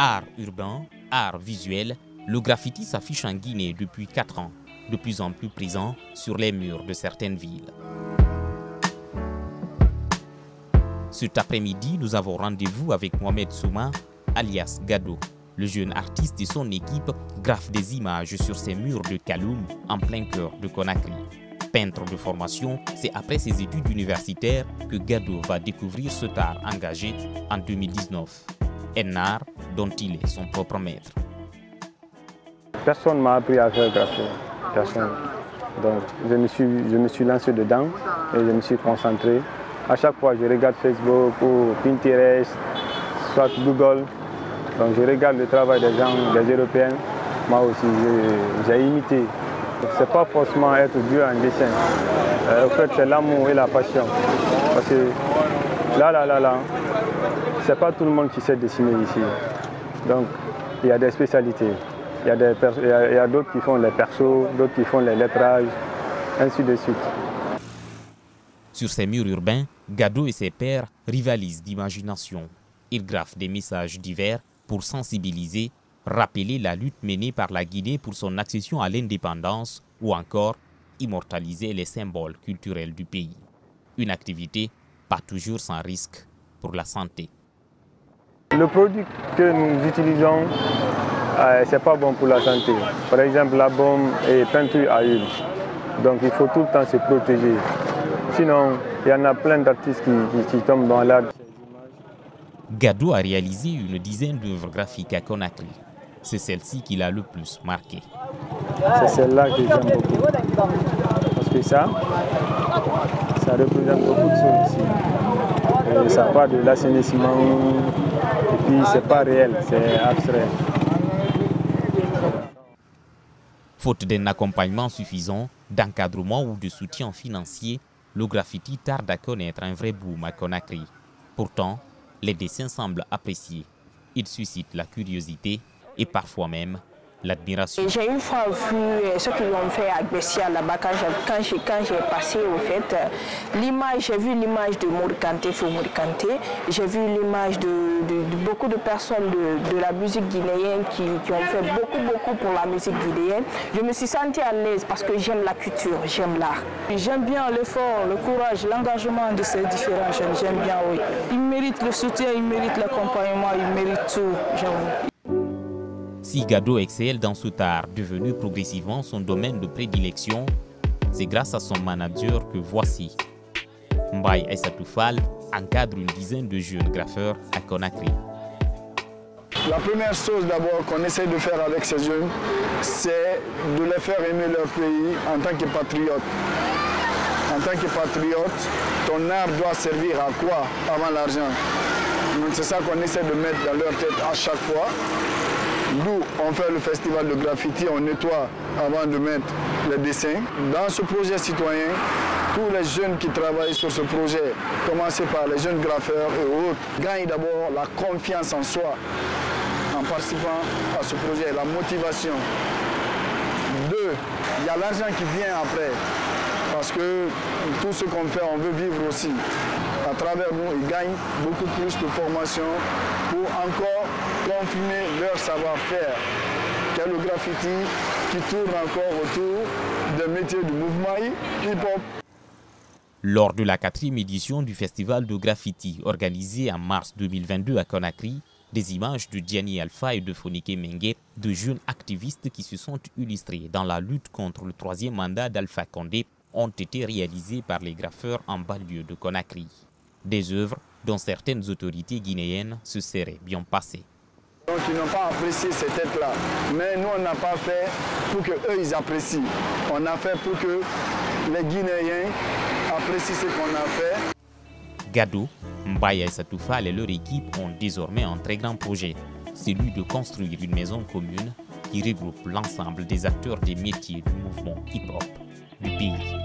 Art urbain, art visuel, le graffiti s'affiche en Guinée depuis 4 ans, de plus en plus présent sur les murs de certaines villes. Cet après-midi, nous avons rendez-vous avec Mohamed Souma, alias Gado. Le jeune artiste et son équipe graffent des images sur ces murs de Kaloum, en plein cœur de Conakry. Peintre de formation, c'est après ses études universitaires que Gado va découvrir cet art engagé en 2019. Un art dont il est son propre maître. Personne ne m'a appris à faire graffiti. Personne. Donc je me suis lancé dedans et je me suis concentré. À chaque fois, je regarde Facebook ou Pinterest, soit Google. Donc je regarde le travail des gens, des Européens. Moi aussi, j'ai imité. Ce n'est pas forcément être dur en dessin. En fait, c'est l'amour et la passion. Parce que là, c'est pas tout le monde qui sait dessiner ici. Donc, il y a des spécialités. Il y a d'autres qui font les persos, d'autres qui font les lettrages, ainsi de suite. Sur ces murs urbains, Gado et ses pairs rivalisent d'imagination. Ils graffent des messages divers pour sensibiliser, rappeler la lutte menée par la Guinée pour son accession à l'indépendance ou encore immortaliser les symboles culturels du pays. Une activité pas toujours sans risque pour la santé. Le produit que nous utilisons, ce n'est pas bon pour la santé. Par exemple, la bombe est peinture à huile. Donc il faut tout le temps se protéger. Sinon, il y en a plein d'artistes qui tombent dans l'art. Gado a réalisé une dizaine d'œuvres graphiques à Conakry. C'est celle-ci qui l'a le plus marqué. C'est celle-là que j'aime beaucoup. Parce que ça représente beaucoup de choses ici. Et ça parle de l'assainissement. Et puis, c'est pas réel, c'est abstrait. Faute d'un accompagnement suffisant, d'encadrement ou de soutien financier, le graffiti tarde à connaître un vrai boom à Conakry. Pourtant, les dessins semblent appréciés. Ils suscitent la curiosité et parfois même l'admiration. J'ai une fois vu ce qu'ils ont fait à Bessia là-bas quand j'ai passé au fait. J'ai vu l'image de Mourikanté, Fou Mourikanté. J'ai vu l'image de beaucoup de personnes de la musique guinéenne qui ont fait beaucoup pour la musique guinéenne. Je me suis sentie à l'aise parce que j'aime la culture, j'aime l'art. J'aime bien l'effort, le courage, l'engagement de ces différents jeunes. J'aime bien, oui. Ils méritent le soutien, ils méritent l'accompagnement, ils méritent tout. Si Gado excelle dans cet art devenu progressivement son domaine de prédilection, c'est grâce à son manager que voici. Mbaye Aïssatou Fall encadre une dizaine de jeunes graffeurs à Conakry. La première chose d'abord qu'on essaie de faire avec ces jeunes, c'est de les faire aimer leur pays en tant que patriotes. En tant que patriote, ton art doit servir à quoi avant l'argent? C'est ça qu'on essaie de mettre dans leur tête à chaque fois. D'où on fait le festival de graffiti, on nettoie avant de mettre les dessins. Dans ce projet citoyen, tous les jeunes qui travaillent sur ce projet, commencez par les jeunes graffeurs et autres, gagnent d'abord la confiance en soi en participant à ce projet, la motivation. 2, il y a l'argent qui vient après, parce que tout ce qu'on fait, on veut vivre aussi. À travers nous, ils gagnent beaucoup plus de formation pour encore confirmer leur savoir-faire, qu'est le graffiti qui tourne encore autour des métiers du mouvement hip-hop. Lors de la 4e édition du festival de graffiti organisé en mars 2022 à Conakry, des images de Diani Alpha et de Fonike Mengue, de jeunes activistes qui se sont illustrés dans la lutte contre le 3e mandat d'Alpha Condé, ont été réalisées par les graffeurs en banlieue de Conakry. Des œuvres dont certaines autorités guinéennes se seraient bien passées. Donc ils n'ont pas apprécié ces têtes-là. Mais nous, on n'a pas fait pour qu'eux, ils apprécient. On a fait pour que les Guinéens apprécient ce qu'on a fait. Gado, Mbaye Aïssatou Fall et leur équipe ont désormais un très grand projet, celui de construire une maison commune qui regroupe l'ensemble des acteurs des métiers du mouvement hip-hop du pays.